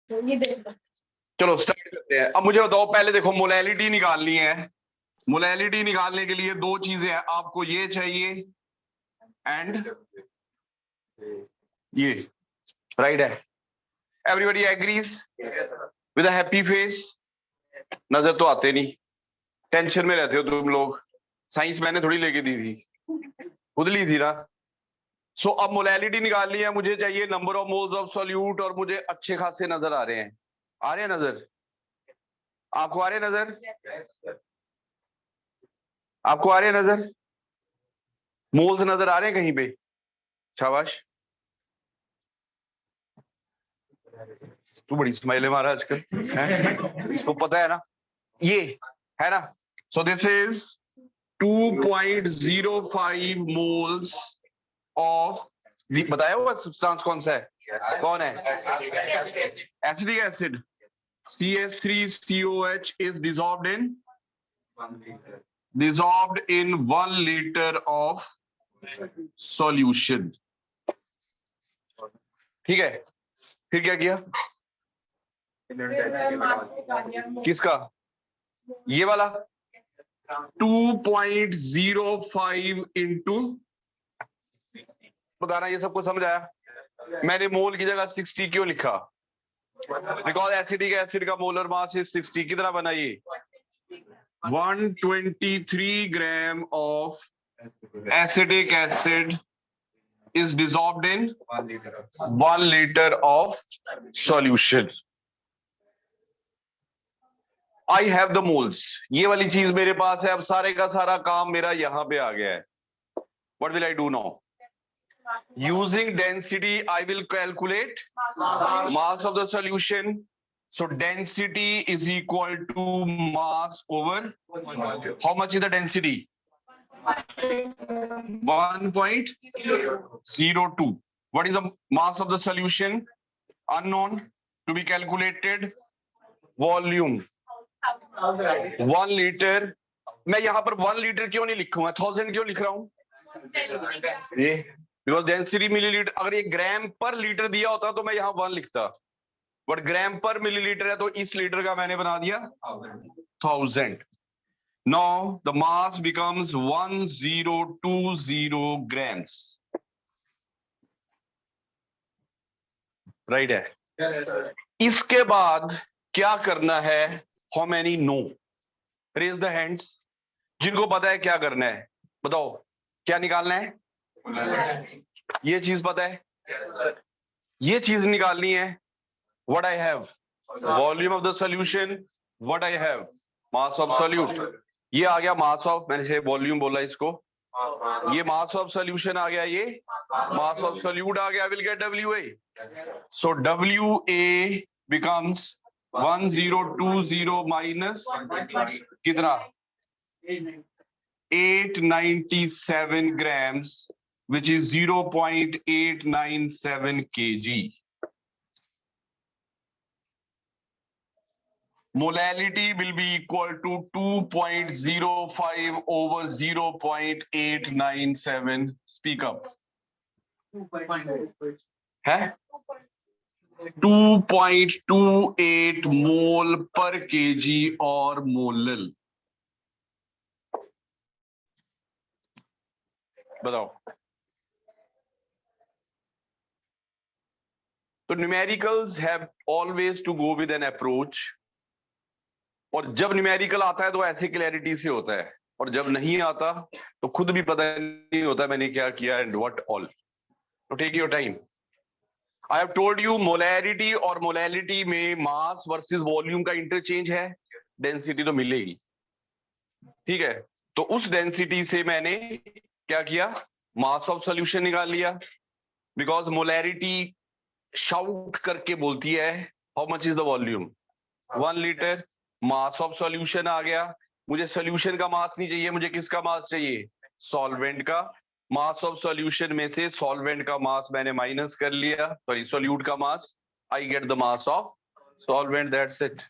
तो ये देख लो। चलो स्टार्ट करते हैं। अब मुझे बताओ, पहले देखो मोलैलिटी निकालनी है। मोलैलिटी निकालने के लिए दो चीजें हैं, आपको ये चाहिए एंड ये, राइट है? Everybody agrees with a happy face? नजर तो आते नहीं, टेंशन में रहते हो तुम लोग। साइंस मैंने थोड़ी लेके दी थी, खुद ली थी ना। सो अब मोलैलिटी निकालनी है, मुझे चाहिए number of moles of solute, और मुझे अच्छे खासे नजर आ रहे हैं। आ रहे हैं नजर? आपको आ रहे हैं नजर? आपको आ रहे हैं नजर? मोल्स नजर आ रहे हैं कहीं पे? शाबाश। तू बड़ी स्माइल मारा आजकल, इसको पता है ना ये, है ना? So this is 2.05 moles of, बताया हुआ सब्सटेंस कौन सा है? कौन है? Acidic acid CH3COH is dissolved in 1 liter of solution। ठीक है, फिर क्या किया? किसका? ये वाला 2.05 इंटू, बताना ये सबको समझ आया? मैंने मोल की जगह 60 क्यों लिखा? बिकॉज एसिडिक एसिड का मोलर मास इज 60। कितना बना ये? 123 gram of acidic acid is dissolved in 1 liter of solution। I have the moles, ये वाली चीज मेरे पास है। अब सारे का सारा काम मेरा यहां पे आ गया है। What will I do now? Using density, I will calculate mass of the solution. So density is equal to mass over, how much is the density? 1.02. What is the mass of the solution? Unknown, to be calculated volume 1 litre. मैं यहां पर 1 litre क्यों नहीं लिखूंगा, 1000 क्यों लिख रहा हूं? ये बिकॉज डेंसिटी मिलीलीटर, अगर ये ग्राम पर लीटर दिया होता तो मैं यहां 1 लिखता, बट ग्राम पर मिलीलीटर है तो इस लीटर का मैंने बना दिया 1000। Now the mass becomes 1020 grams, right है? इसके बाद क्या करना है? How many know? Raise the hands। जिनको पता है क्या करना है बताओ, क्या निकालना है? ये चीज पता है? ये चीज निकालनी है। What I have? Volume of the solution। What I have? Mass of solute। ये आ गया मास ऑफ, मैंने से वॉल्यूम बोला इसको, ये मास ऑफ सॉल्यूशन आ गया, ये मास ऑफ सॉल्यूट आ गया। Will get WA। So WA becomes 1020 minus कितना? 897 grams, which is 0.897 kg। Molality will be equal to 2.05 over 0.897। Speak up। है 2.28 मोल पर केजी और मोलल। बताओ। तो numericals have always to go with an approach, और जब numerical आता है तो ऐसे क्लैरिटी से होता है, और जब नहीं आता तो खुद भी पता नहीं होता मैंने क्या किया एंड व्हाट ऑल। तो take your time. I have told you molarity और मोलैलिटी में मास वर्सेस वॉल्यूम का इंटरचेंज है, डेंसिटी तो मिलेगी। ठीक है, तो उस डेंसिटी से मैंने क्या किया? मास ऑफ सॉल्यूशन निकाल लिया। बिकॉज मोलैरिटी शाउट करके बोलती है how much is the volume, 1 litre. Mass of solution आ गया, मुझे सॉल्यूशन का मास नहीं चाहिए, मुझे किसका मास चाहिए? सॉल्वेंट का। मास ऑफ सॉल्यूशन में से सॉल्वेंट का मास मैंने माइनस कर लिया, सॉरी सॉल्यूट का mass, I get the mass of solvent. That's it.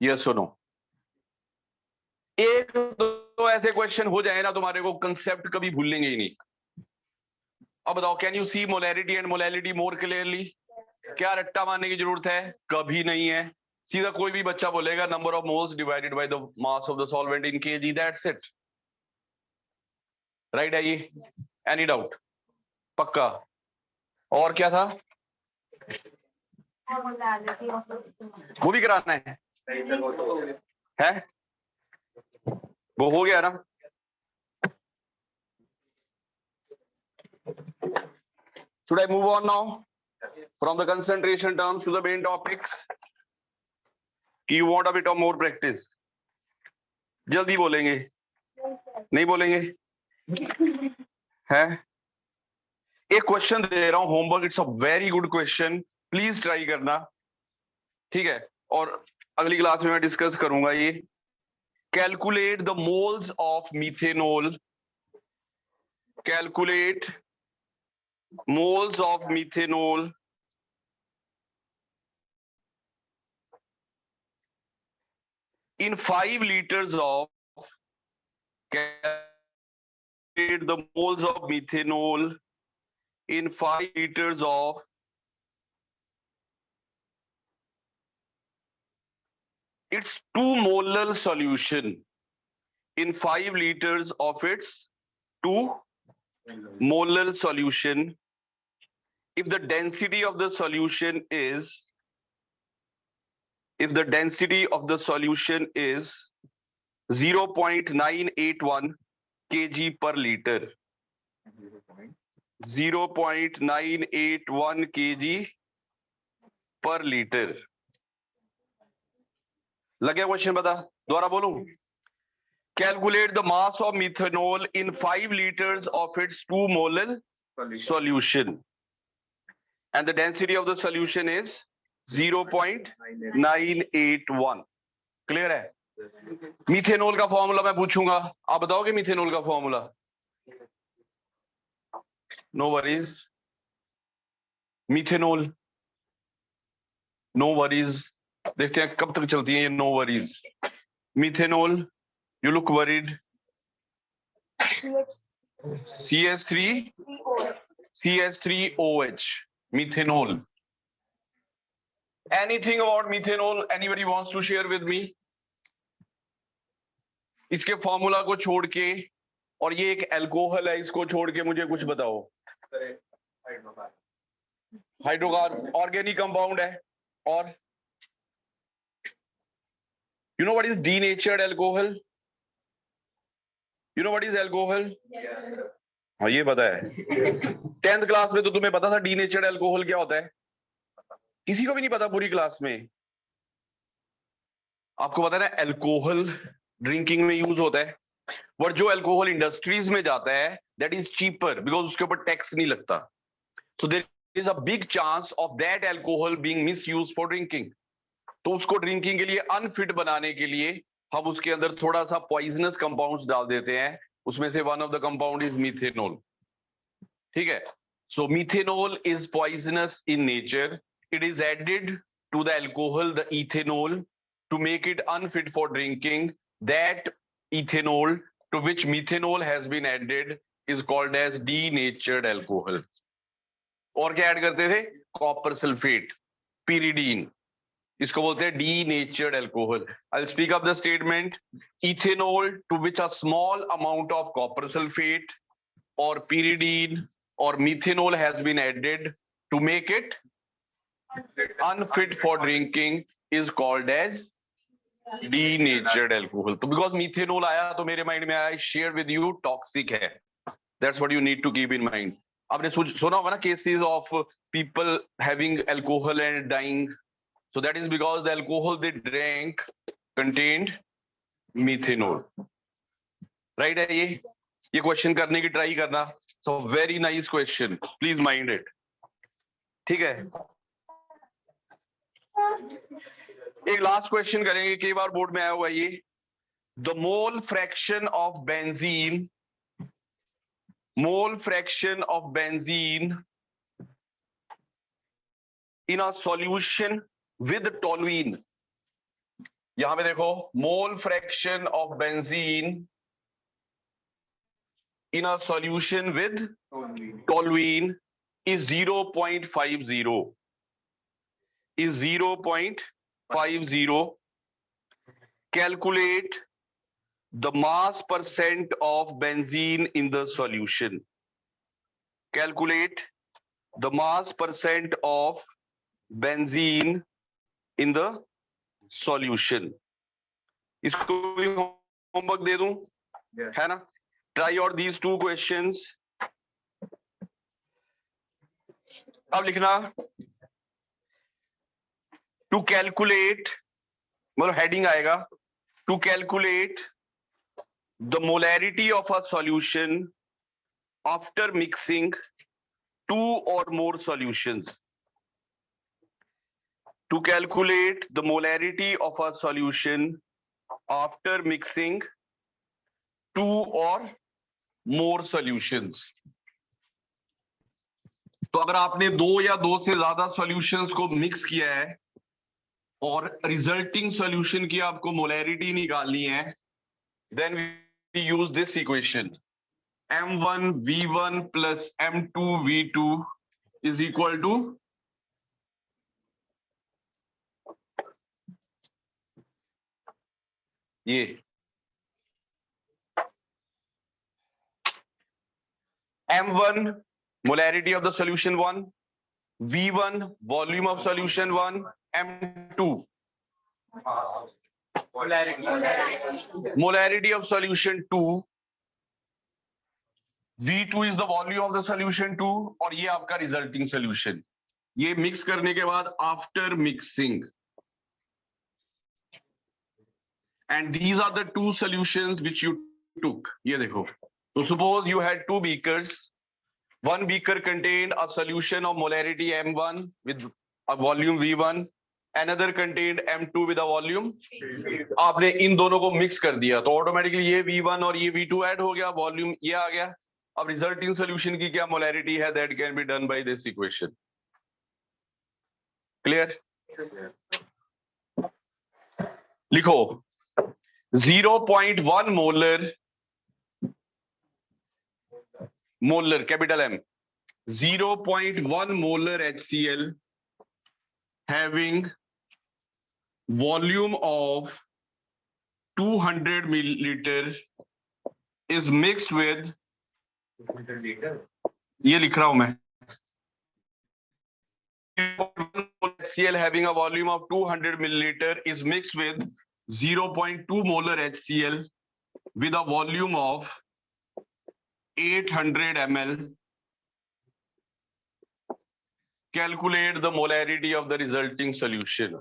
Yes और नो? एक दो ऐसे क्वेश्चन हो जाए ना तुम्हारे को, कंसेप्ट कभी भूलेंगे ही नहीं। अब बताओ, can you see molarity and molality more clearly? क्या रट्टा मारने की जरूरत है? कभी नहीं है। सीधा कोई भी बच्चा बोलेगा number of moles divided by the mass of the solvent in KG, that's it. Right है ये? Any doubt? पक्का? और क्या था? वो भी कराना है? वो हो गया ना? Should I move on now from the concentration terms to the main topic? You want a bit of more practice? जल्दी बोलेंगे? नहीं बोलेंगे? है? एक क्वेश्चन दे रहा हूं homework, it's a very good question, please try करना, ठीक है? और अगली क्लास में मैं डिस्कस करूंगा ये। Calculate the moles of methanol, calculate moles of methanol in 5 liters of, calculate the moles of methanol in 5 liters of its 2 molar solution, in 5 liters of its 2 molar solution, if the density of the solution is, if the density of the solution is 0.981 kg per liter, 0.981 kg per liter। लगे question? बता, दोबारा बोलूं? Calculate the mass of methanol in 5 liters of its 2 molar solution, and the density of the solution is 0.981। Clear है? Methanol का formula मैं पूछूंगा, आप बताओगे मीथेनॉल का formula? No worries, methanol no worries. देखते हैं कब तक चलती है ये no worries. Methanol, you look worried. CH3OH, methanol। Anything about methanol anybody wants to share with me? इसके फॉर्मूला को छोड़ के, और ये एक अल्कोहल है, इसको छोड़ के मुझे कुछ बताओ। हाइड्रोकार्बन ऑर्गेनिक कंपाउंड है। और you know what is denatured alcohol? You know what is alcohol? हाँ ये पता है। 10th क्लास में तो तुम्हें पता था डीनेचर्ड अल्कोहल क्या होता है? किसी को भी नहीं पता पूरी क्लास में। आपको पता है ना अल्कोहल ड्रिंकिंग में यूज होता है, और जो अल्कोहल इंडस्ट्रीज में जाता है दैट इज चीपर बिकॉज उसके ऊपर टैक्स नहीं लगता। So there is a big chance of that alcohol being misused for drinking. तो उसको ड्रिंकिंग के लिए अनफिट बनाने के लिए हम उसके अंदर थोड़ा सा पॉइजनस कंपाउंड्स डाल देते हैं, उसमें से one of the compound is methanol. ठीक है? So methanol is poisonous in nature, it is added to the alcohol the ethanol to make it unfit for drinking. That ethanol to which methanol has been added is called as denatured alcohol। और क्या add करते थे? Copper sulphate, pyridine, इसको बोलते हैं denatured alcohol। I'll speak up the statement। Ethanol to which a small amount of copper sulfate or pyridine or methanol has been added to make it unfit for drinking is called as denatured alcohol। तो because methanol आया तो मेरे mind में आया share with you toxic है, that's what you need to keep in mind. आपने सुना होगा ना cases of people having alcohol and dying, so that is because the alcohol they drank contained methanol. Right है ये question करने की try करना। So very nice question, please mind it. ठीक है? एक लास्ट क्वेश्चन करेंगे, कई बार बोर्ड में आया हुआ है ये। The mole fraction of benzene, mole fraction of benzene in a solution with toluene. यहां पे देखो, mole fraction of benzene in a solution with toluene is 0.50. Is 0.50. Calculate the mass percent of benzene in the solution. Calculate the mass percent of benzene in the solution. इसको भी homework दे दूं, है ना? Try out these two questions. अब लिखना to calculate, मतलब heading आएगा to calculate the molarity of a solution after mixing two or more solutions. To calculate the molarity of a solution after mixing two or more solutions. तो अगर आपने दो या दो से ज्यादा सॉल्यूशंस को मिक्स किया है और रिजल्टिंग सॉल्यूशन की आपको मोलैरिटी निकालनी है, then we use this equation m1 v1 plus m2 v2 is equal to ये m1 molarity of the solution 1, v1 volume of solution 1, m2 molarity of solution 2, v2 is the volume of the solution 2 और ये आपका resulting solution. ये mix करने के बाद after mixing, and these are the two solutions which you took. ये देखो, so suppose you had two beakers. One beaker contained a solution of molarity m1 with a volume v1, another contained m2 with a volume. आपने इन दोनों को mix कर दिया तो automatically ये v1 और ये v2 ऐड हो गया, वॉल्यूम ये आ गया. अब रिजल्टिंग सॉल्यूशन की क्या मोलैरिटी है, that can be done by this equation. Clear? लिखो 0.1 molar capital M, 0.1 molar HCl having volume of 200 milliliter is mixed with, ये लिख रहा हूं मैं, HCl having a volume of 200 milliliter is mixed with 0.2 molar HCl with a volume of 800 ml. Calculate the molarity of the resulting solution.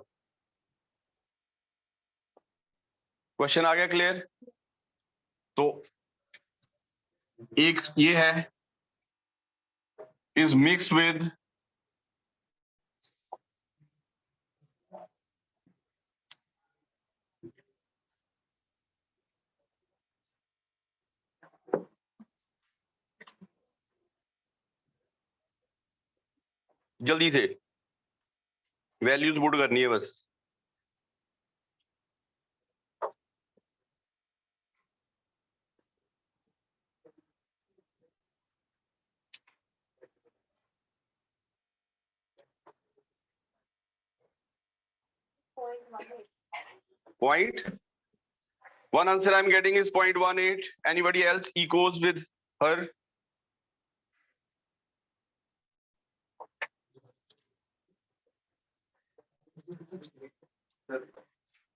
Question आ गया clear? तो एक ये है is mixed with जल्दी से वैल्यूज पुट करनी है बस. Point one answer I'm getting is 0.18. Anybody else echoes with her?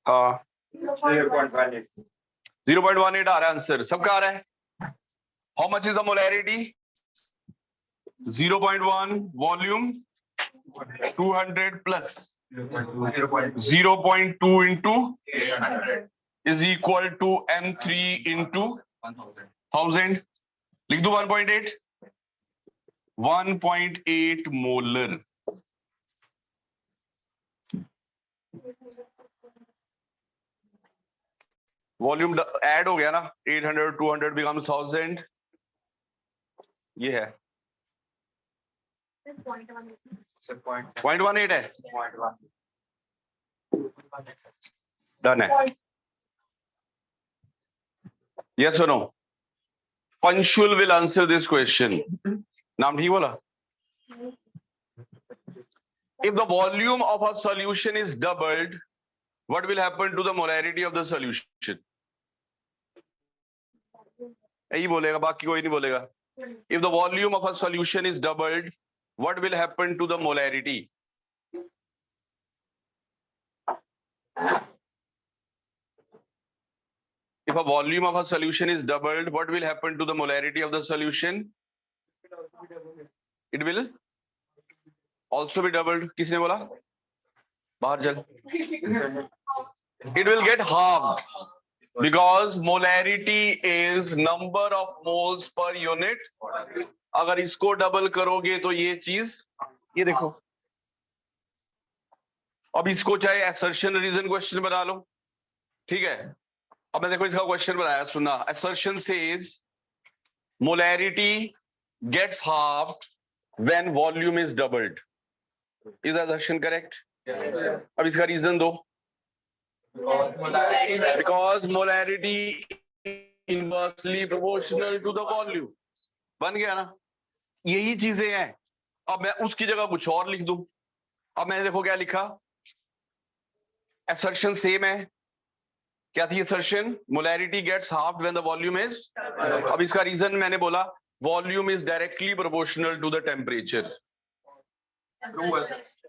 हाँ 0.18 आ रहा है आंसर, सबका आ रहा है. How much is the molarity? 0.1 volume 200 plus 0.2 into 800 is equal to M3 into 1000. लिख दो 1.8 molar. वॉल्यूम ऐड हो गया ना, 800 200 becomes 1000. ये है 0.18 है, डन है. यस और no? Panchul will answer this question. नाम ठीक बोला? If the volume of a solution is doubled, what will happen to the molarity of the solution? यही बोलेगा, बाकी कोई नहीं बोलेगा. If the volume of a solution is doubled, what will happen to the molarity? If a volume of a solution is doubled, what will happen to the molarity of the solution? It will also be doubled. किसने बोला? बाहर चल. It will get halved because molarity is number of moles per unit. अगर इसको double करोगे तो ये चीज, ये देखो. अब इसको चाहे assertion reason question बना लो, ठीक है. अब मैं देखो इसका क्वेश्चन बनाया, सुना. Assertion says molarity gets halved when volume is doubled. Is the assertion correct? Yes. अब इसका रीजन दो. Because molarity inversely proportional to the volume. बन गया ना? यही चीजें हैं. अब मैं उसकी जगह कुछ और लिख दूं. अब मैंने देखो क्या लिखा. Assertion सेम है. क्या थी assertion? Molarity gets halved when the volume is. अब इसका रीजन मैंने बोला, volume is directly proportional to the temperature.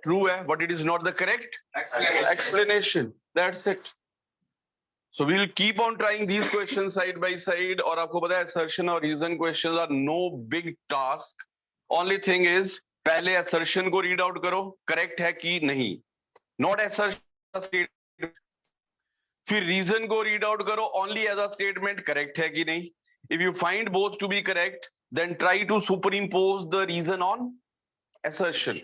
True है, but it is not the correct explanation. That's it. So we'll keep on trying these questions side by side. और आपको पता है assertion और reason questions are no big task. Only thing is पहले assertion को read out करो, correct है कि नहीं. Not assertion statement. फिर reason को read out करो only as a statement, correct है कि नहीं. If you find both to be correct, then try to superimpose the reason on assertion.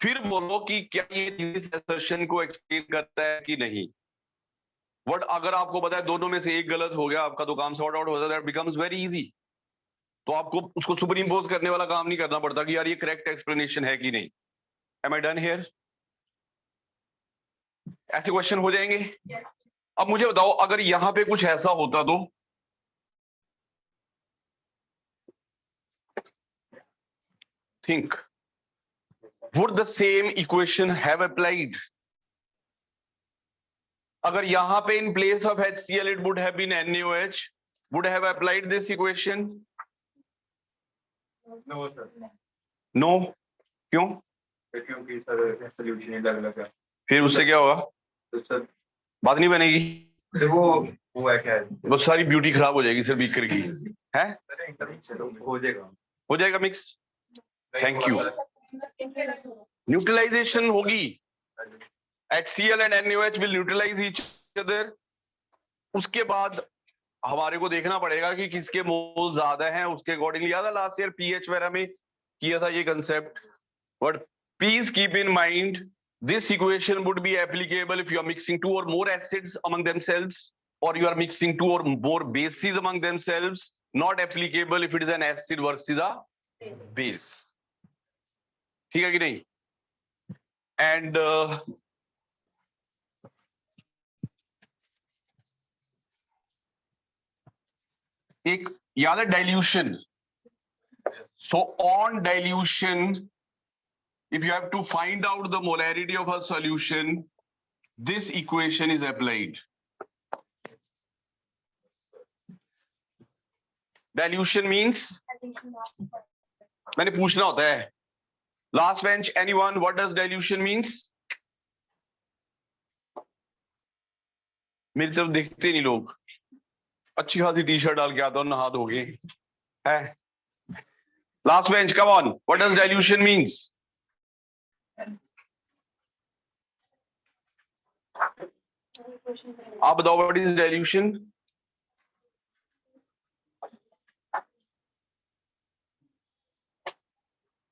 फिर बोलो कि क्या ये इस assertion को explain करता है कि नहीं. What अगर आपको पता है दोनों में से एक गलत हो गया, आपका तो काम सॉर्ट आउट हो जाता है. That becomes very easy. तो आपको उसको superimpose करने वाला काम नहीं करना पड़ता कि यार ये correct explanation है कि नहीं. Am I done here? ऐसे क्वेश्चन हो जाएंगे. yes. अब मुझे बताओ अगर यहां पे कुछ ऐसा होता तो think, would the same equation have applied? अगर यहां पे in place of HCl it would have been NaOH, would have applied this equation? No sir. No. क्यों? क्योंकि सर सॉल्यूशन ही अलग है. फिर उससे क्या होगा? तो सर बात नहीं बनेगी. वो है क्या है? वो सारी ब्यूटी खराब हो जाएगी सर बीकर की. है? हो जाएगा मिक्स. Thank you. न्यूट्रलाइजेशन होगी. HCl and NaOH will neutralize each other. उसके बाद हमारे को देखना पड़ेगा कि किसके मोल ज्यादा हैं, उसके अकॉर्डिंगली. याद है लास्ट ईयर पीएच वगैरह में किया था ये concept. But please keep in mind this equation would be applicable if you are mixing two or more acids among themselves, or you are mixing two or more bases among themselves. Not applicable if it is an acid versus a base. ठीक है कि नहीं? And एक याद है dilution. So on dilution, if you have to find out the molarity of a solution, this equation is applied. Dilution means मैंने पूछना होता है. Last bench, anyone, what does dilution means? मेरी तरफ देखते नहीं लोग. अच्छी खासी टी शर्ट डाल के आता हूँ, नहा धोगे. है? Last bench, come on. What does dilution means? आप बताओ what is dilution?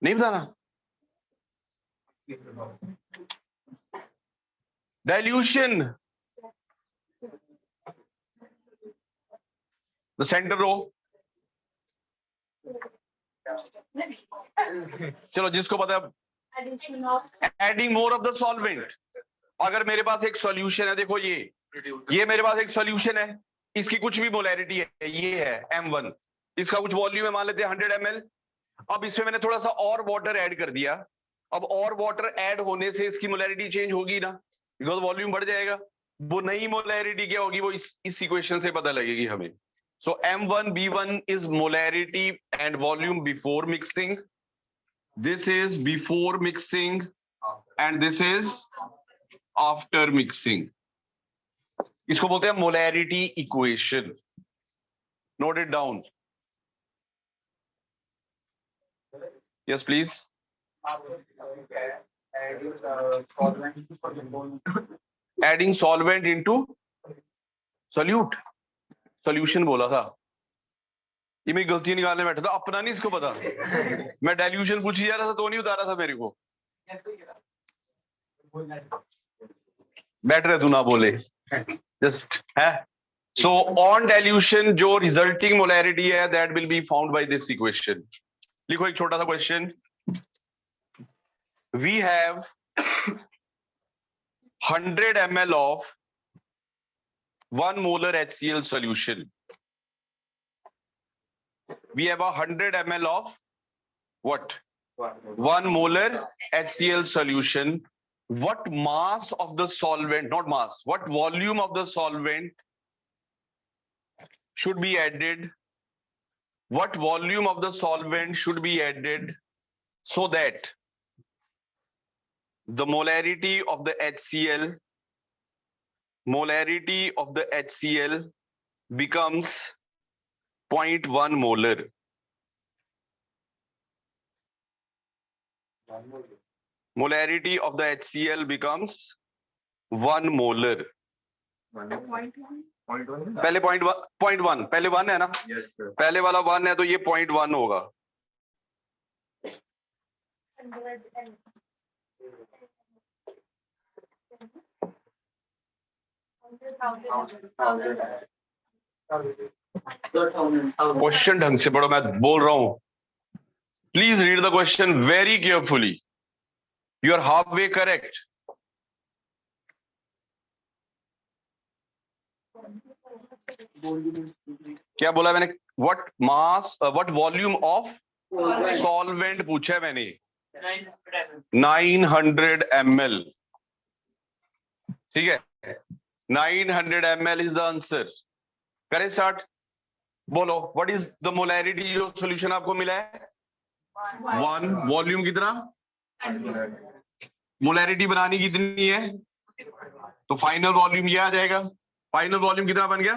नहीं बताना. Dilution. The center row. चलो जिसको पता है. Adding more of the solvent. अगर मेरे पास एक सॉल्यूशन है, देखो ये मेरे पास एक सॉल्यूशन है, इसकी कुछ भी मोलैरिटी है, ये है M1. इसका कुछ वॉल्यूम है, मान लेते हैं 100 ml। अब इसमें मैंने थोड़ा सा और वाटर ऐड कर दिया। अब और वाटर ऐड होने से इसकी मोलैरिटी चेंज होगी ना, बिकॉज वॉल्यूम बढ़ जाएगा। वो नई मोलैरिटी क्या होगी, वो इस इक्वेशन से पता लगेगी हमें। सो M1B1 is molarity and volume before mixing, this is before mixing and this is after mixing. इसको बोलते हैं molarity equation. Note it down. Yes please. Adding solvent into solute, solution बोला था। ये मेरी गलती निकालने बैठा था, अपना नहीं इसको पता। मैं डाइल्यूशन पूछी जा रहा था तो नहीं उतारा था मेरे को। बैठ रहे तू ना बोले जस्ट है। सो ऑन डाइल्यूशन जो रिजल्टिंग मोलैरिटी है that will be found by this equation. लिखो एक छोटा सा question. We have 100 ml of 1 molar HCl solution. We have 100 ml of what? 1 molar HCl solution. What mass of the solvent, not mass, what volume of the solvent should be added? What volume of the solvent should be added so that the molarity of the HCl becomes 0.1 molar. Molarity of the HCl becomes 1 molar. पहले 0.1, पहले 1 है ना? Yes, sir. पहले वाला 1 है तो ये 0.1 होगा। क्वेश्चन ढंग से पढ़ो, मैं बोल रहा हूं। Please read the question very carefully. You are half way correct. क्या बोला मैंने? What mass, what volume of solvent पूछा है मैंने। 900 ml। ठीक है, 900 ml इज द आंसर। करें स्टार्ट। बोलो व्हाट इज द मोलैरिटी जो सॉल्यूशन आपको मिला है? 1। वॉल्यूम कितना? मोलैरिटी बनानी कितनी है? तो फाइनल वॉल्यूम ये आ जाएगा। फाइनल वॉल्यूम कितना बन गया?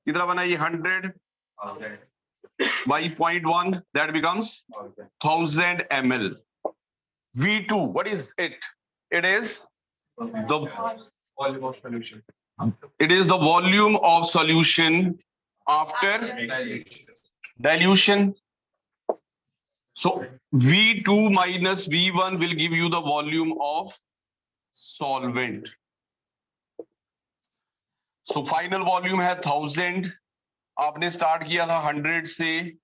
कितना बना ये? 100 by 0.1, that becomes 1000 ml. V2, what is it? It is the Volume of solution. it is the volume of solution after dilution. So V2 minus V1 will give you the volume of solvent. So final volume है 1000। आपने start किया था 100 से,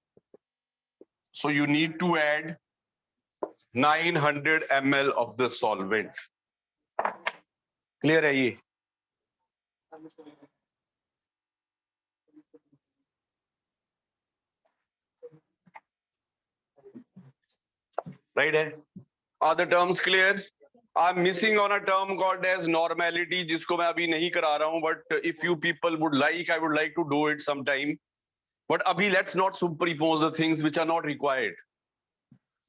so you need to add 900 ml of the solvent. Clear है ये? Right है? Are the terms clear? I'm missing on a term called as normality, जिसको मैं अभी नहीं करा रहा हूँ, but if you people would like, I would like to do it sometime. But अभी let's not superimpose the things which are not required.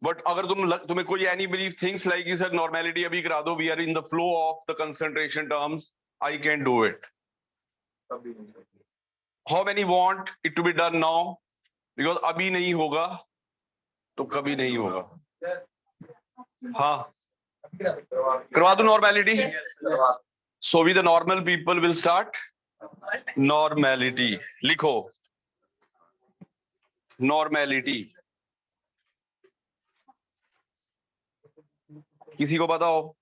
But अगर तुम्हें कोई anybody thinks like you said normality अभी करा दो, we are in the flow of the concentration terms, I can do it. How many want it to be done now? Because अभी नहीं होगा तो कभी नहीं होगा। हाँ, करवा दो normality. So we the normal people will start normality. लिखो नॉर्मेलिटी। किसी को पता हो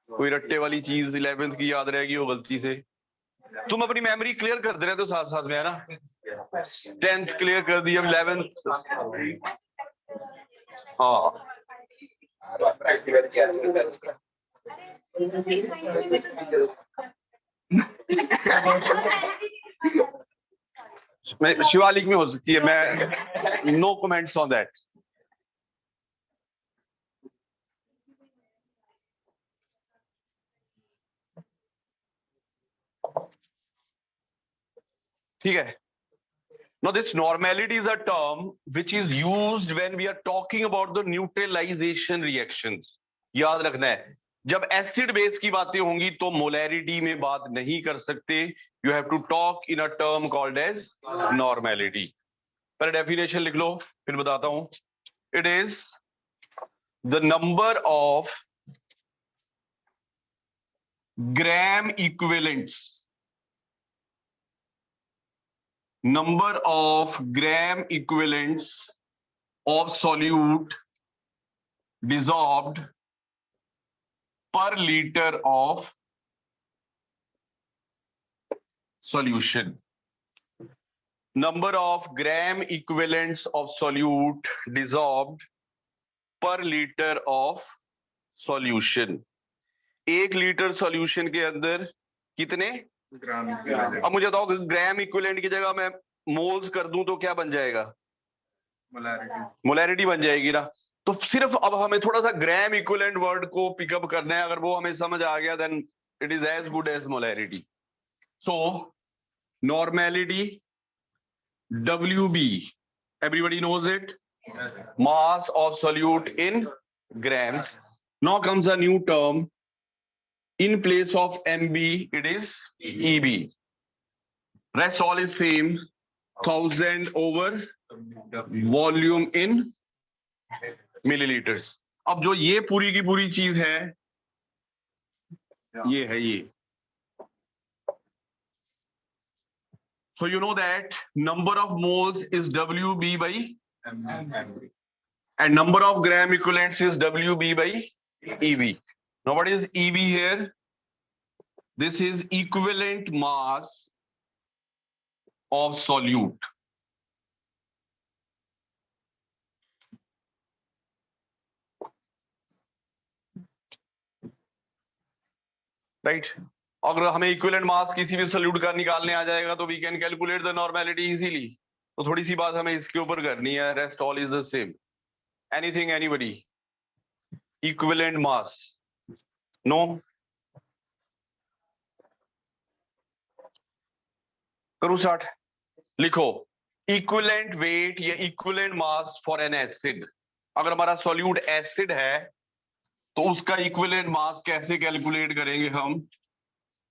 कोई रट्टे वाली चीज 11th की याद रहेगी वो गलती से? तुम अपनी मेमोरी क्लियर करते रहते हो साथ साथ में, है ना? 10th क्लियर कर दी, अब 11th। हाँ, मैं शिवालिक में हो सकती है, मैं नो कमेंट्स ऑन दैट। ठीक है। Now this normality is a term which is used when we are talking about the neutralization reactions. याद रखना है, जब एसिड बेस की बातें होंगी तो मोलैरिटी में बात नहीं कर सकते। You have to talk in a term called as normality. पहले डेफिनेशन लिख लो, फिर बताता हूं। It is the number of gram equivalents, number of gram equivalents of solute dissolved per liter of solution. Number of gram equivalents of solute dissolved per liter of solution. 1 litre solution के अंदर कितने ग्राम? अब मुझे बताओ, gram equivalent की जगह मैं moles कर दूं तो क्या बन जाएगा? मोलैरिटी बन जाएगी ना। तो सिर्फ अब हमें थोड़ा सा ग्राम इक्विवेलेंट वर्ड को पिकअप करना है, अगर वो हमें समझ आ गया then it is as good as molarity. So normality WB, everybody knows it, mass of solute in grams. Now comes a new term. In place of MB, it is EB. Rest all is same. 1000 over volume in milliliters. अब जो ये पूरी की पूरी चीज है, ये है ये। So you know that number of moles is WB by MB. and number of gram equivalents is WB by EB. Now what is EB here? This is equivalent mass of solute. Right? अगर हमें equivalent mass किसी भी solute का निकालने आ जाएगा तो we can calculate the normality easily. तो थोड़ी सी बात हमें इसके ऊपर करनी है, rest all is the same. Anything anybody? Equivalent mass? No? करूं स्टार्ट? लिखो इक्विवेलेंट वेट या equivalent mass for an acid. अगर हमारा सोल्यूट एसिड है तो उसका इक्विवेलेंट मास कैसे कैलकुलेट करेंगे हम?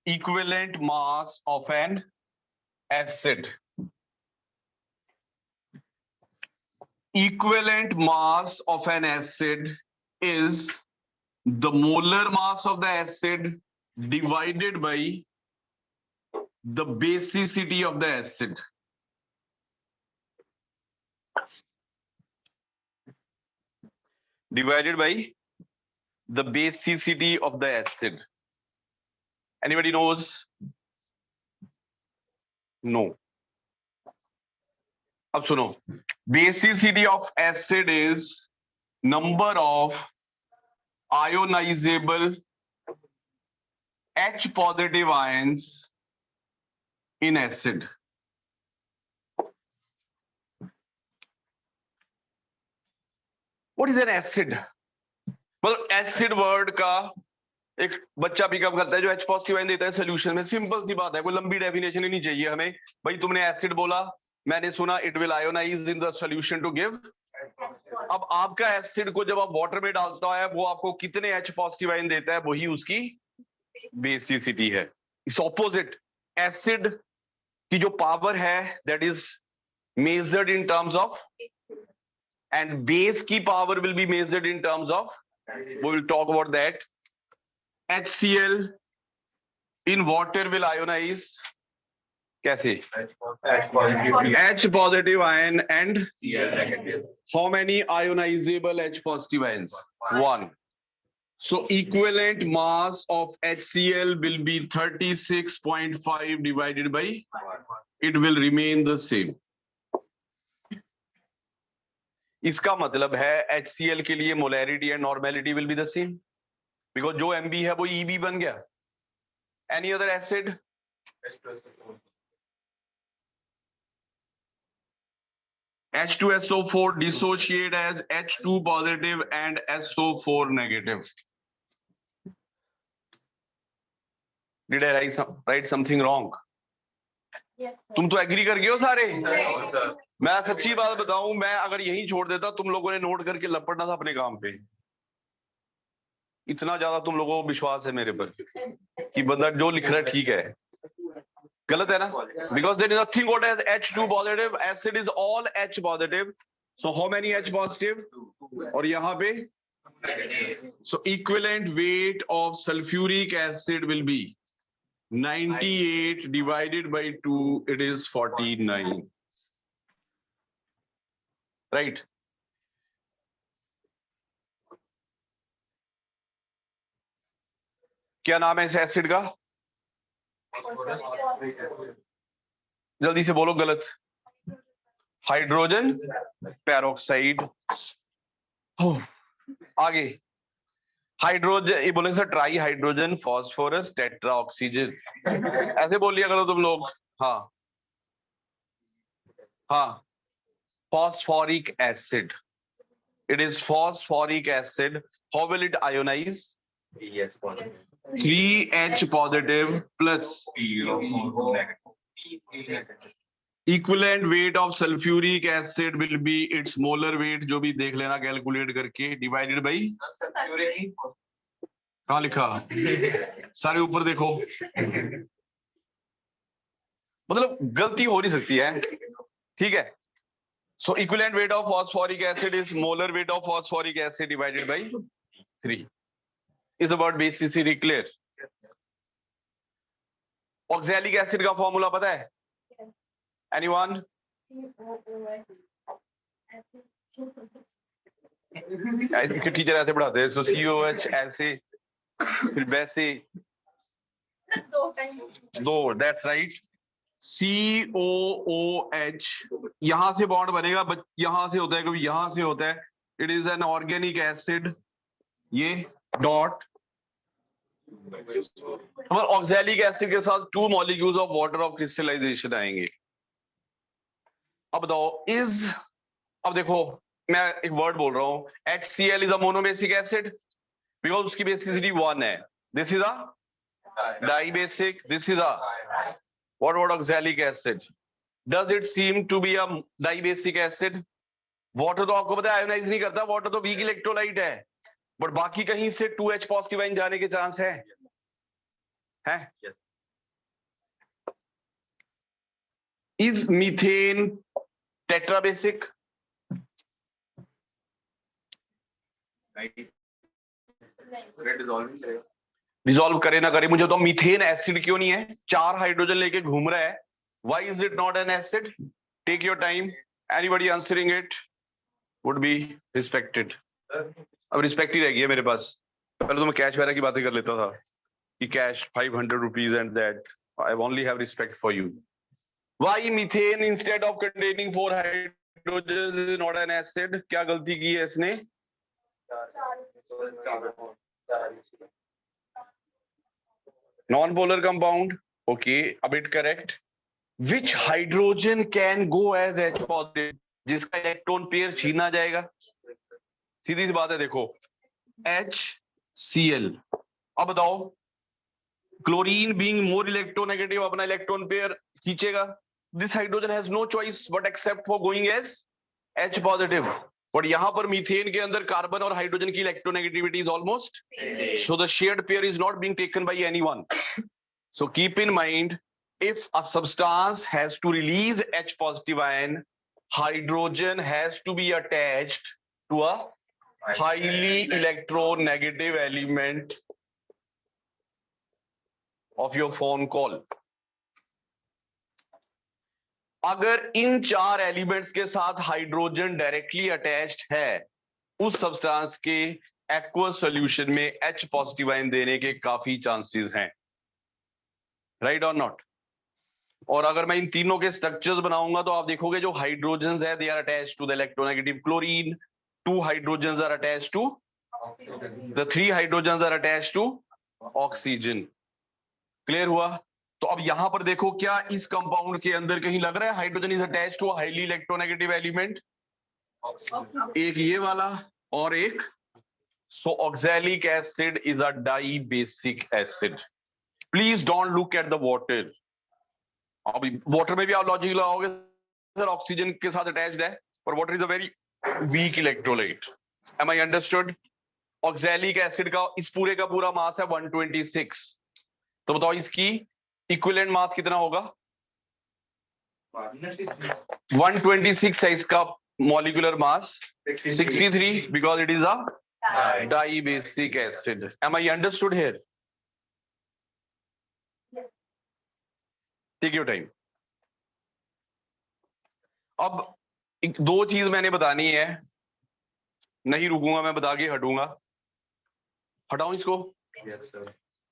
equivalent mass of an acid. Equivalent mass of an acid is the molar mass of the acid divided by the basicity of the acid. Divided by the basicity of the acid. Anybody knows? No. अब सुनो, basicity of acid is number of ionizable H positive ions in acid. What is an acid? मतलब acid word का एक बच्चा pickup करता है जो H positive ion देता है सोल्यूशन में। सिंपल सी बात है, कोई लंबी डेफिनेशन ही नहीं चाहिए हमें। भाई तुमने एसिड बोला, मैंने सुना it will ionize in the solution to give. अब आपका एसिड को जब आप वाटर में डालता है वो आपको कितने H पॉजिटिव आयन देता है, वही उसकी बेसिसिटी है। इस ऑपोजिट एसिड की जो पावर है that is measured in terms of, and base की power will be measured in terms of, we will talk about that. HCl in water will ionize कैसे? H positive ion and how many ionizable H positive ions? 1. So equivalent mass of HCl will be 36.5 divided by, it will remain the same. इसका मतलब है HCl के लिए molarity and normality will be the same, because जो MB है वो EB बन गया। Any other acid? H2SO4 dissociate as H2 positive and SO4 negative. Did I write something wrong? Yes, तुम तो एग्री कर गए हो सारे? sir. मैं सच्ची बात बताऊं, मैं अगर यही छोड़ देता तुम लोगों ने नोट करके लपटना था अपने काम पे। इतना ज्यादा तुम लोगों को विश्वास है मेरे पर कि बंदा जो लिख रहा है ठीक है। गलत है ना? Because there is nothing called as H2 positive. Acid is all H positive. So how many H positive? और यहाँ पे so equivalent weight of sulfuric acid will be 98 divided by 2. It is 49. Right? क्या नाम है इस acid का? जल्दी से बोलो। गलत। Hydrogen peroxide. आगे हाइड्रोजन, ये बोलेंगे sir tri hydrogen phosphorus tetra oxygen, ऐसे बोल लिया करो तुम लोग। हाँ हाँ, phosphoric acid, it is phosphoric acid. How will it ionize? Yes, sir. 3H positive plus equivalent weight of sulfuric acid will be its molar weight, जो भी देख लेना कैलकुलेट करके, divided by कहाँ लिखा? सारे ऊपर देखो। मतलब गलती हो नहीं सकती है, ठीक है? So equivalent weight of phosphoric acid is molar weight of phosphoric acid divided by 3. Is about basicity clear? Oxalic acid का फॉर्मूला पता है? Anyone? इसके टीचर ऐसे पढ़ाते हैं, so COH ऐसे, फिर वैसे, दो, that's right. COOH, यहां से बॉन्ड बनेगा, यहां से होता है, कभी यहां से होता है। It is an organic acid. ये डॉट ऑक्सैलिक एसिड के साथ 2 molecules of water of crystallization आएंगे। अब बताओ इज, अब देखो मैं एक वर्ड बोल रहा हूं, HCl is a monobasic acid because उसकी बेसिसिटी 1 है। This is a dibasic, this is a what about oxalic acid? Does it seem to be a dibasic acid? Water तो आपको पता है आयोनाइज नहीं करता, वाटर तो वीक इलेक्ट्रोलाइट है, बट बाकी कहीं से 2H पॉजिटिव आयन जाने के चांस है? Is methane टेट्राबेसिक? डिसॉल्व करे ना करे मुझे तो मीथेन एसिड क्यों नहीं है? 4 हाइड्रोजन लेके घूम रहा है, why is it not an acid? Take your time, anybody answering it would be respected. अब रिस्पेक्ट ही रह गई है मेरे पास, पहले तो मैं कैश वगैरह की बातें कर लेता था कि cash 500 rupees and that I only have respect for you. Why methane instead of containing 4 hydrogen is not an acid? क्या गलती की है इसने? Non polar compound, okay, a bit correct. Which hydrogen can go as H positive? जिसका electron pair छीना जाएगा? सीधी सी बात है, देखो HCl। अब बताओ क्लोरीन बीइंग मोर इलेक्ट्रोनेगेटिव अपना इलेक्ट्रॉन पेयर खींचेगा। This hydrogen has no choice but except for going as H positive, but यहां पर मीथेन के अंदर कार्बन और हाइड्रोजन की electronegativity is almost, so the shared pair is not being taken by anyone. So keep in mind, if a substance has to release H positive ion, hydrogen has to be attached to a highly electronegative element of your phone call. अगर इन 4 elements के साथ hydrogen directly attached है, उस substance के aqueous solution में H positive ion देने के काफी चांसेस हैं, राइट और नॉट? और अगर मैं इन तीनों के स्ट्रक्चर्स बनाऊंगा तो आप देखोगे जो हाइड्रोजन्स है they are attached to the electronegative chlorine, 2 hydrogens are attached to the 3 hydrogens are attached to oxygen. Clear हुआ? तो अब यहां पर देखो, क्या इस कंपाउंड के अंदर कहीं लग रहा है hydrogen is attached to highly electronegative element? एक ये वाला और एक, so oxalic acid is a dibasic acid. Please don't look at the water. अब वाटर में भी आप लॉजिक लगाओगे सर ऑक्सीजन के साथ अटैच्ड है, पर water is a very weak electrolyte. Am I understood? Oxalic acid का इस पूरे का पूरा मास है 126. तो बताओ इसकी इक्विवेलेंट मास कितना होगा? 126 है इसका molecular mass. 63 because it is a dibasic acid. Am I understood here? Take your time. अब दो चीज मैंने बतानी है, नहीं रुकूंगा मैं, बता के हटूंगा. हटाऊं इसको?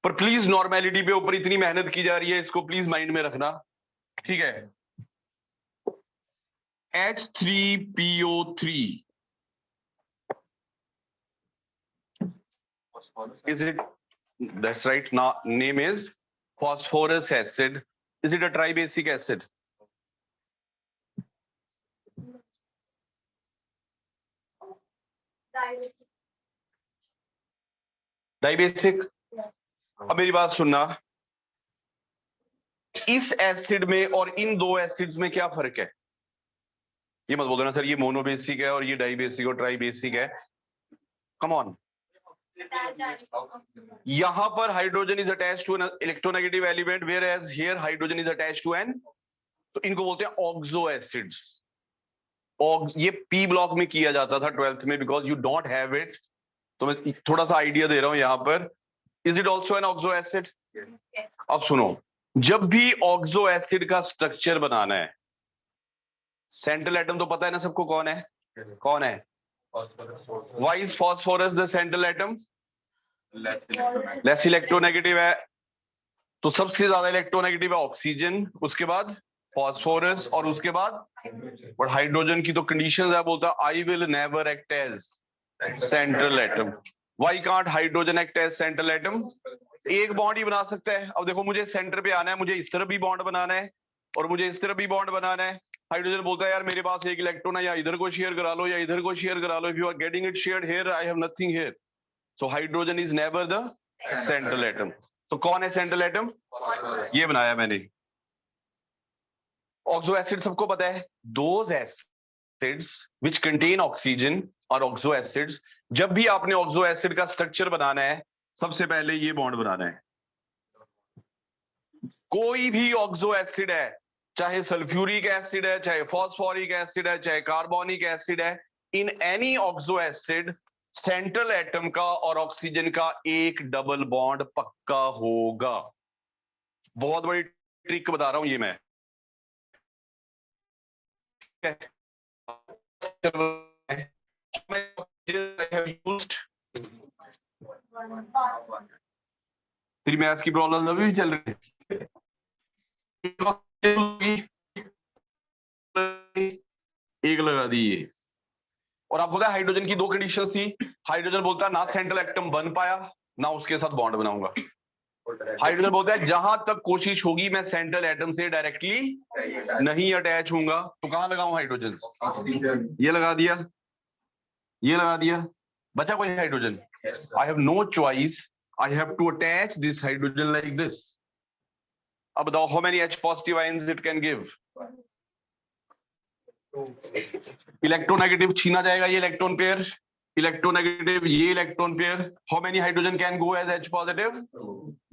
पर प्लीज नॉर्मेलिटी पे ऊपर इतनी मेहनत की जा रही है, इसको प्लीज माइंड में रखना, ठीक है? H3PO3 is it? That's right. Now name is phosphorus acid. Is it a tribasic acid? Dibasic. अब मेरी बात सुनना, इस एसिड में और इन दो एसिड्स में क्या फर्क है? ये मत बोल देना सर ये मोनोबेसिक है और ये डाइबेसिक और ट्राइबेसिक है. Come on. यहां पर hydrogen is attached to an electronegative element, whereas here hydrogen is attached to an, तो इनको बोलते हैं ऑक्सो एसिड्स. ये पी ब्लॉक में किया जाता था 12th में, because you don't have it. तो मैं थोड़ा सा आइडिया दे रहा हूं यहां पर. Is it also an oxo acid? अब सुनो, जब भी ऑक्सो एसिड का स्ट्रक्चर बनाना है, सेंट्रल एटम तो पता है ना सबको कौन है? कौन है? Why is phosphorus the central atom? Less electronegative है. तो सबसे ज्यादा इलेक्ट्रोनेगेटिव है ऑक्सीजन, उसके बाद फॉस्फोरस और उसके बाद, बट हाइड्रोजन की तो कंडीशंस है, बोलता है I will never act as central atom. Why can't hydrogen act as central atom? एक बॉन्ड ही बना सकता है. अब देखो मुझे सेंटर पे आना है, मुझे इस तरफ भी बॉन्ड बनाना है और मुझे इस तरफ भी बॉन्ड बनाना है. हाइड्रोजन बोलता है यार मेरे पास एक इलेक्ट्रॉन है, या इधर को शेयर करा लो या इधर को शेयर करा लो. If you are getting it shared here, I have nothing here. So hydrogen is never the central atom. तो कौन है सेंट्रल एटम? ये बनाया मैंने. ऑक्सो एसिड सबको पता है. Those acids which contain oxygen और ऑक्सो एसिड्स. जब भी आपने ऑक्सो एसिड का स्ट्रक्चर बनाना है, सबसे पहले ये बॉन्ड बनाना है. कोई भी ऑक्सो एसिड है, चाहे सल्फ्यूरिक एसिड है, चाहे फॉस्फोरिक एसिड है, चाहे कार्बोनिक एसिड है, in any oxo acid central atom का और ऑक्सीजन का एक डबल बॉन्ड पक्का होगा. बहुत बड़ी ट्रिक बता रहा हूं ये मैं. तेरी मैथ्स की प्रॉब्लम अभी भी चल रही है. एक लगा दी ये. और आपको पता है हाइड्रोजन की दो कंडीशन थी. हाइड्रोजन बोलता है ना सेंट्रल एटम बन पाया, ना उसके साथ बॉन्ड बनाऊंगा. हाइड्रोजन बोलता है जहां तक कोशिश होगी मैं सेंट्रल एटम से डायरेक्टली नहीं अटैच होऊंगा. तो कहां लगाऊं हाइड्रोजन? ये लगा दिया, ये लगा दिया. बचा कोई hydrogen? I have no choice, I have to attach this hydrogen like this. अब बताओ how many H positive ions it can give? Electronegative छीना जाएगा ये इलेक्ट्रॉन पेयर, इलेक्ट्रोनेगेटिव ये electron pair. How many hydrogen can go as H positive?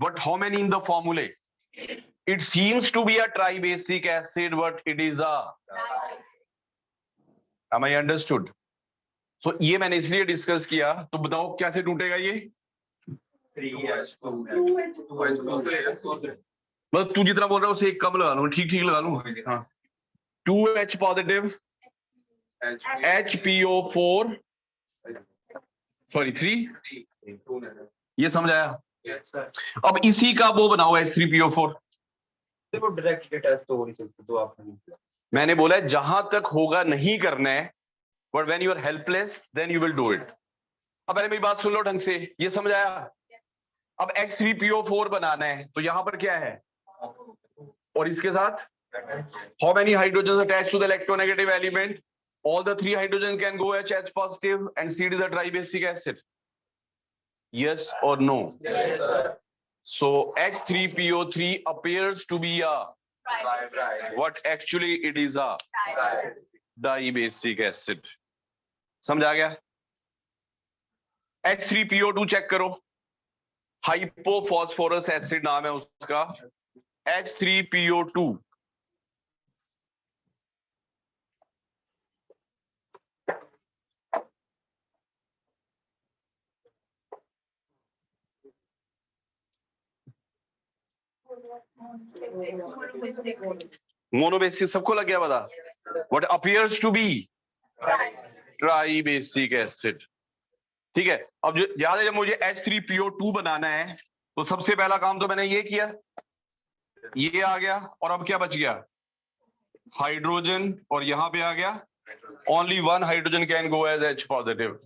But how many in the formulae? It seems to be a tribasic acid but it is a. Am I understood? So ये मैंने इसलिए discuss किया. तो बताओ कैसे टूटेगा ये? मतलब तू जितना बोल रहा है उसे एक कम लगा लूं, ठीक ठीक लगा लूं. हाँ. 2H positive HPO4 sorry 3. ये समझ आया? अब इसी का वो बनाओ H3PO4. मैंने बोला है जहां तक होगा नहीं करना है, but when you are helpless then you will do it. अब पहले मेरी बात सुन लो ढंग से. ये समझ आया? अब H3PO4 बनाना है तो यहां पर क्या है? और इसके साथ how many hydrogens attached to the electronegative element? All the three hydrogens can go H positive and C is a tribasic acid. Yes or no? Yes, sir. So H3PO3 appears to be a Right. what actually it is a Right. dibasic acid. समझ आ गया? H3PO2 check करो, hypophosphorous acid नाम है उसका, H3PO2 monobasic सबको लग गया पता? What appears to be tribasic acid. ठीक है, अब जो याद है जब मुझे H3PO2 बनाना है तो सबसे पहला काम तो मैंने ये किया, ये आ गया, और अब क्या बच गया? हाइड्रोजन, और यहां पे आ गया only one hydrogen can go as H positive.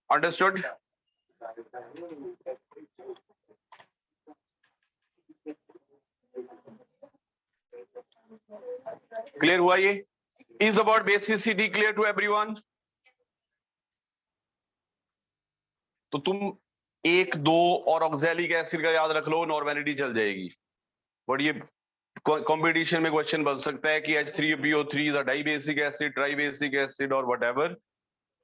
Understood? Clear हुआ ये? Is the word basicity clear to everyone? तो तुम एक दो और ऑक्सैलिक एसिड का याद रख लो, नॉर्मेलिटी चल जाएगी। बट ये कंपटीशन में क्वेश्चन बन सकता है कि H3PO3 is a dibasic acid, tribasic acid or whatever.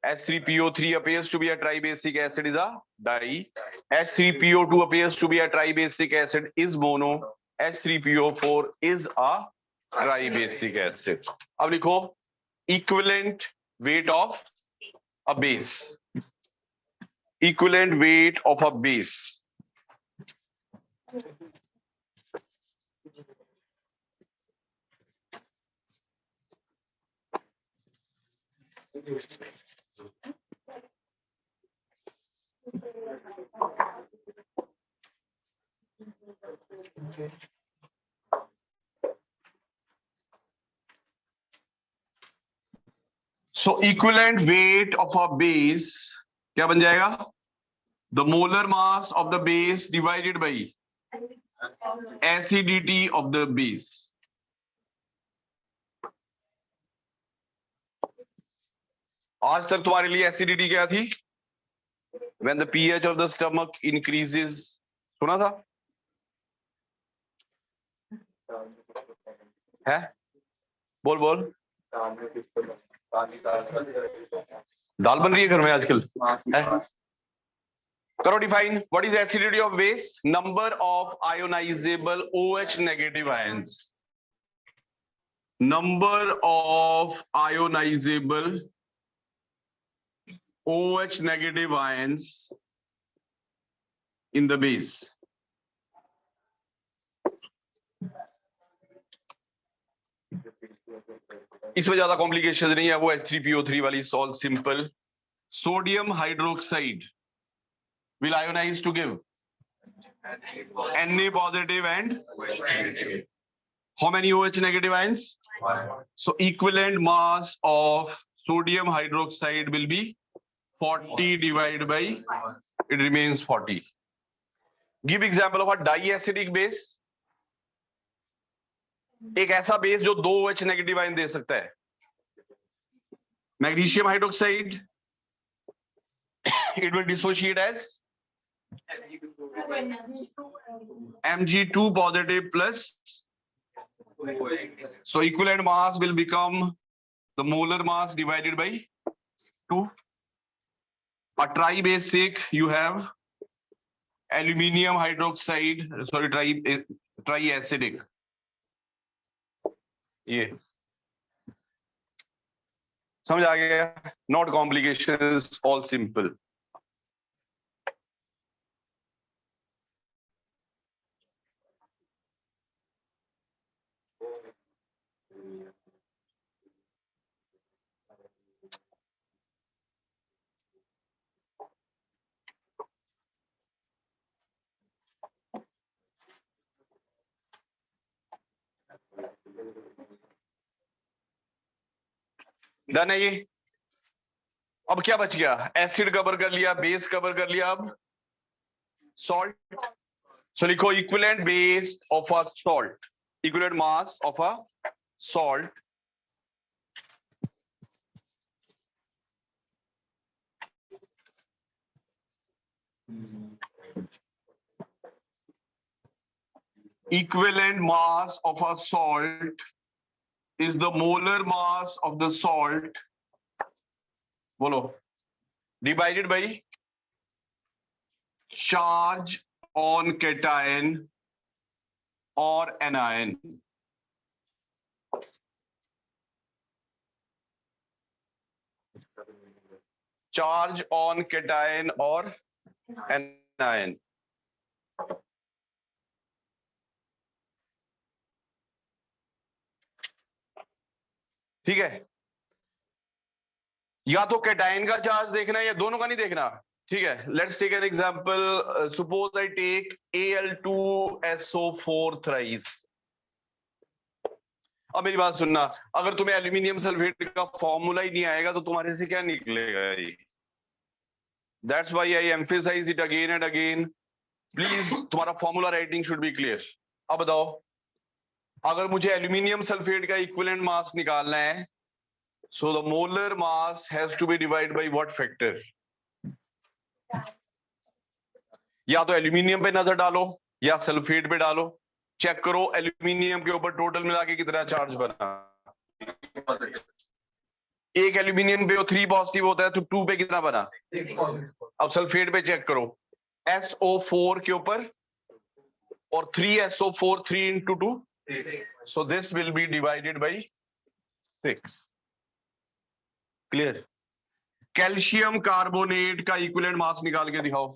H3PO3 appears to be a tribasic acid is a di. H3PO2 appears to be a tribasic acid is mono. H3PO4 is a tribasic acid. अब लिखो equivalent weight of a base. Equivalent weight of a base. So equivalent weight of a base क्या बन जाएगा? The molar mass of the base divided by acidity of the base. आज तक तुम्हारे लिए acidity क्या थी? When the pH of the stomach increases. सुना था? है? बोल बोल। दाल बन रही है घर में आजकल? है? करो define. What is the acidity of base? Number of ionizable OH negative ions. Number of ionizable OH negative ions in the base. इसमें ज्यादा कॉम्प्लिकेशन नहीं है, वो H3PO3 वाली solve simple. Sodium hydroxide will ionize to give Na positive and how many OH negative ions? So equivalent mass of sodium hydroxide will be 40 divided by, it remains 40. Give example of a diacidic base. एक ऐसा base जो दो OH negative ion दे सकता है। Magnesium hydroxide, it will dissociate as Mg2 positive plus, so equivalent mass will become the molar mass divided by 2. A tribasic, you have aluminium hydroxide, sorry, triacidic. ये समझ आ गया? Not complications, all simple. Done है ये? अब क्या बच गया? एसिड कवर कर लिया, बेस कवर कर लिया, अब सॉल्ट। So लिखो equivalent base of a salt, equivalent mass of a salt equivalent mass of a salt is the molar mass of the salt, bolo, divided by charge on cation or anion. Charge on cation or anion. ठीक है, या तो cation का charge देखना है या दोनों का नहीं देखना. ठीक है, let's take an example. Suppose I take Al2SO4 thrice. अब मेरी बात सुनना, अगर तुम्हें एल्यूमिनियम सल्फेट का फॉर्मूला ही नहीं आएगा तो तुम्हारे से क्या निकलेगा ये. That's why I emphasise it again and again. Please तुम्हारा formula writing should be clear. अब बताओ, अगर मुझे एल्यूमिनियम सल्फेट का इक्विवेलेंट मास निकालना है, so the molar mass has to be divided by what factor? या तो एल्यूमिनियम पे नजर डालो या सल्फेट पे डालो, चेक करो एल्यूमिनियम के ऊपर टोटल मिला के कितना चार्ज बना. एक एल्यूमिनियम पे 3 पॉजिटिव होता है तो 2 पे कितना बना. अब सल्फेट पे चेक करो, SO4 के ऊपर और 3SO4, 3 into 2, so this will be divided by 6. Clear. Calcium carbonate का इक्विवेलेंट मास निकाल के दिखाओ.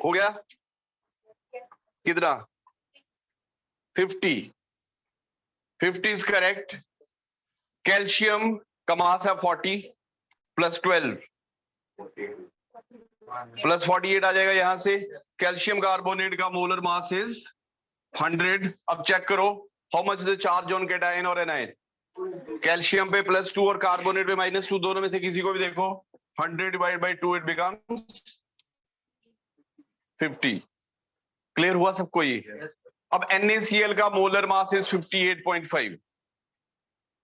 हो गया कितना. 50. 50 इज करेक्ट. कैल्शियम का मास है 40 प्लस 12 प्लस 48 आ जाएगा यहां से. कैल्शियम कार्बोनेट का मोलर मास इज 100. अब चेक करो how much the charge on cation और एनायन. कैल्शियम पे +2 और कार्बोनेट पे -2, दोनों में से किसी को भी देखो. 100 divide by 2 it becomes 50. Clear हुआ सबको ये. अब NaCl का molar mass is 58.5.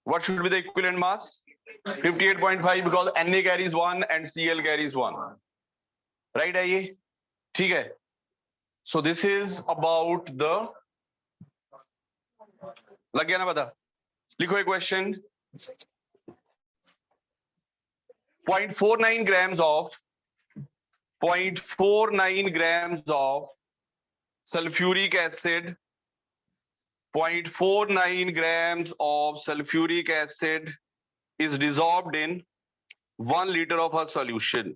What should be the equivalent mass? 58.5 because Na carries 1 and Cl carries 1. Right है ये. ठीक है, so this is about the, लग गया ना पता. लिखो एक question. 0.49 grams of 0.49 grams of sulfuric acid, 0.49 grams of sulfuric acid is dissolved in 1 liter of a solution.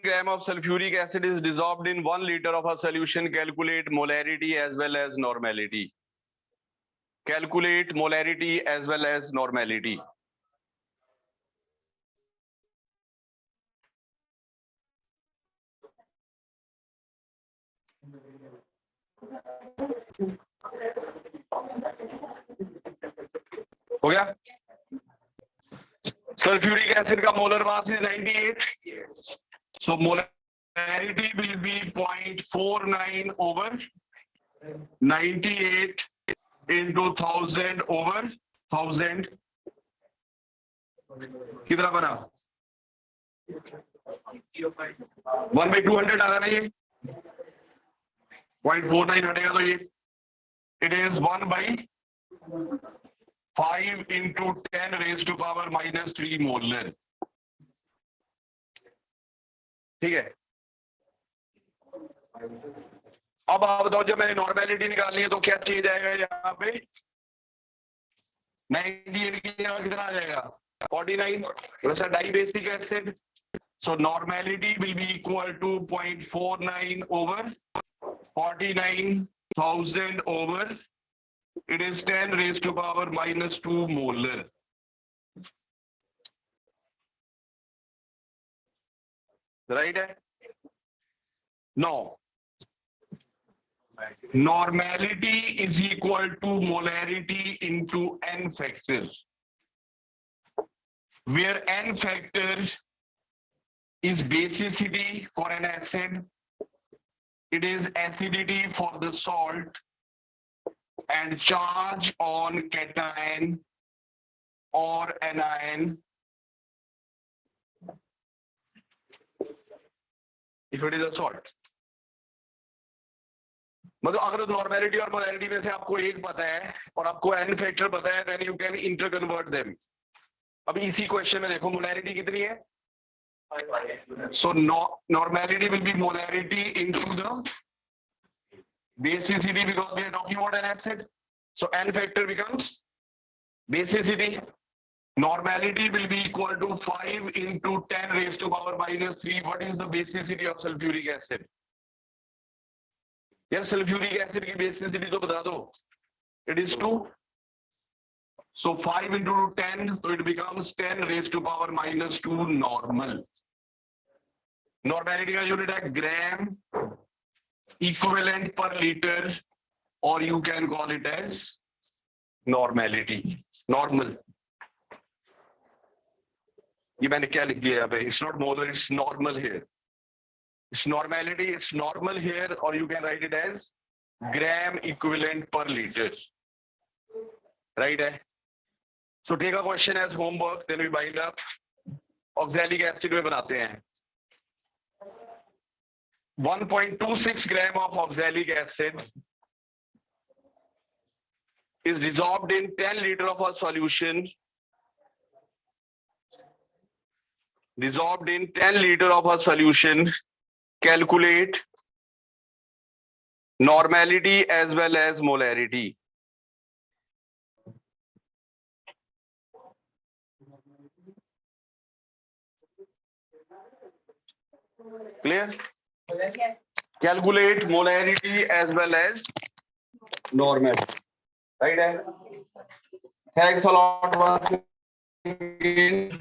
Gram of sulfuric acid is dissolved in 1 liter of a solution. Calculate molarity as well as normality. Calculate molarity as well as normality. हो गया. Sulfuric acid का molar mass is 98. So molarity will be 0.49 over 98 into 1000 over 1000. कितना बना? 1/200 आ रहा ना ये. 0.49 हटेगा तो ये. It is 1/200. 5 into 10 raised to power minus 3 molar. ठीक है, अब आप बताओ जब मैंने नॉर्मेलिटी निकालनी है तो क्या चेंज आएगा यहाँ पे? 98 की जगह कितना आ जाएगा? 49। वैसा dibasic acid, so normality will be equal to 0.49 over 49,000 over, it is 10 raised to power minus 2 molar. Right? No. Normality is equal to molarity into n factor, where n factor is basicity for an acid, it is acidity for the salt, and charge on cation or anion if it is a salt. मतलब अगर normality और molarity में से आपको एक पता है और आपको एन फैक्टर पता है, then you can interconvert them. अभी इसी क्वेश्चन में देखो मोलैरिटी कितनी है, so normality will be molarity into the basicity because we are talking about an acid, so n factor becomes basicity. Normality will be equal to 5 into 10 raised to power minus 3. What is the basicity of sulfuric acid? Yes, sulfuric acid की basicity तो बता दो, it is 2. So 5 into 10, so it becomes 10 raised to power minus 2 normal. Normality का unit है ग्राम equivalent per liter, or you can call it as normality, normal. ये मैंने क्या लिख दिया यहाँ पे? It's not molar, it's normal here. It's normality, it's normal here, or you can write it as gram equivalent per liter. Right? So take a question as homework, then we bind up. Oxalic acid में बनाते हैं। 1.26 gram of oxalic acid is dissolved in 10 liter of a solution. Dissolved in 10 liter of a solution. Calculate normality as well as molarity. Clear? Yes. Calculate molarity as well as normality. Right? Thanks a lot once again.